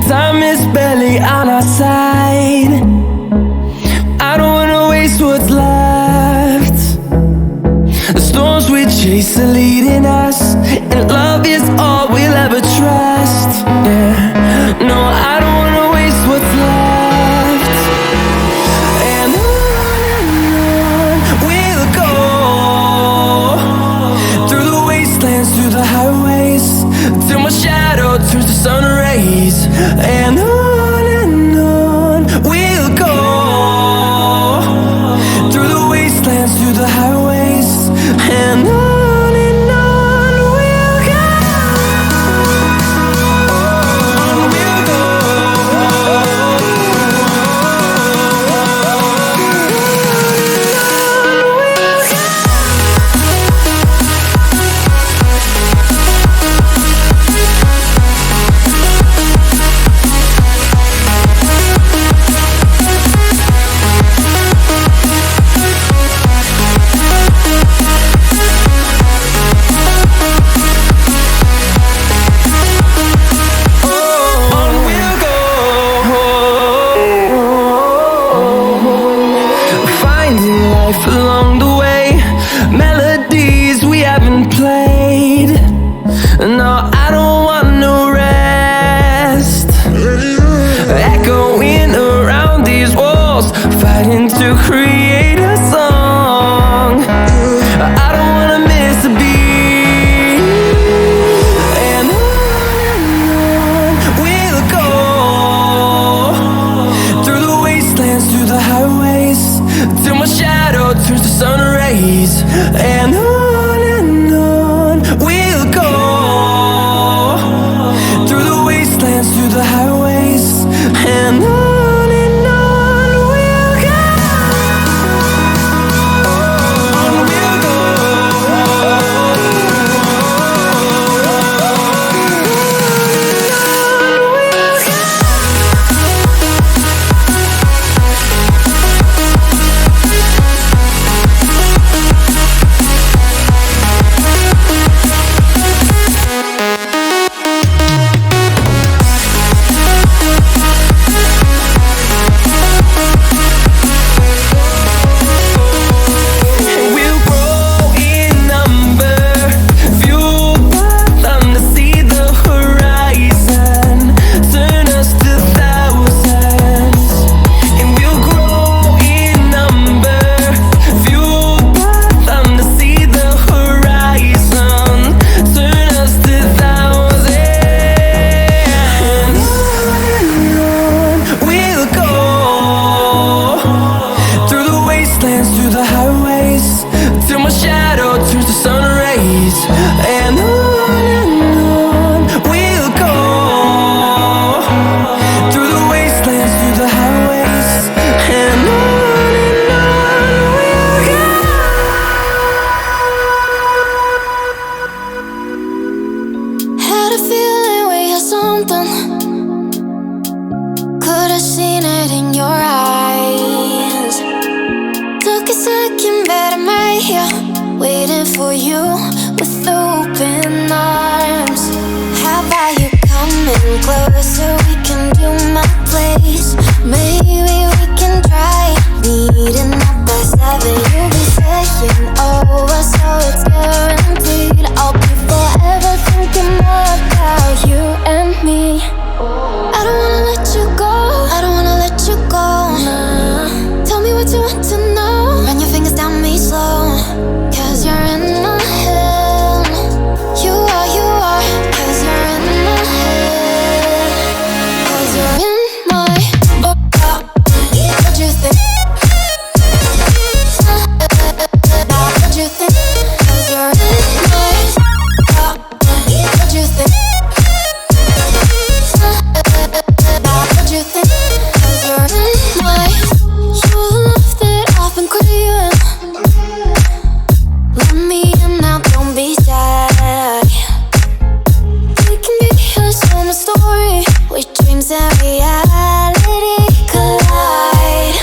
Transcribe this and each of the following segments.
Time is barely on our side. I don't wanna waste what's left. The storms we chase are leading us, and love is all we'll ever trust. Yeah, no, I don't wanna waste what's left. And on we'll go, through the wastelands, through the highways, till my shadow turns to sun rays. And on we'll go, through the wastelands, through the highways, and on we'll go. On we'll go. Along the way, melodies we haven't played. No, I don't want no rest. Echoing around these walls, fighting to create a song. I don't wanna miss a beat. And on we'll go, through the wastelands, through the highways, till my shadow turns to sun rays. And on we'll go, through the wastelands, through the highways, and on we'll go. On we'll go. Through the highways, till my shadow turns to sun rays. And on we'll go, through the wastelands, through the highways, and on we'll go. Had a feeling we had something. Could have seen it in your eyes. Took a second, but I'm right here, waiting for you with open arms. How about you coming closer? We can do my place. Maybe we can try meeting up by 7. You'll be saying over, so it's guaranteed. I'll be forever thinking more about you and me. I don't wanna let you go. I don't wanna let you go. Nah. Tell me what you want to know. Run your fingers down me slow, 'cause you're in my head. You are, 'cause you're in my head. 'Cause you're in my what you think? What you think? 'Cause you're in my what you think? What you think? 'Cause you're in my you're the love that I've been craving. Let me in now, don't be shy. We can get here, so my story, where dreams and reality collide.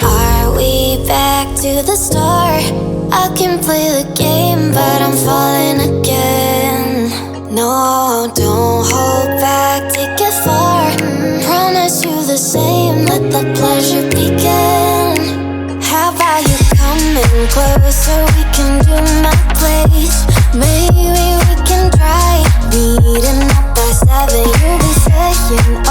Are we back to the start? I can play the game, but I'm falling again. No, don't hold back, take it the pleasure begin. How about you coming closer? We can do my place. Maybe we can try meeting up by 7. You'll be saying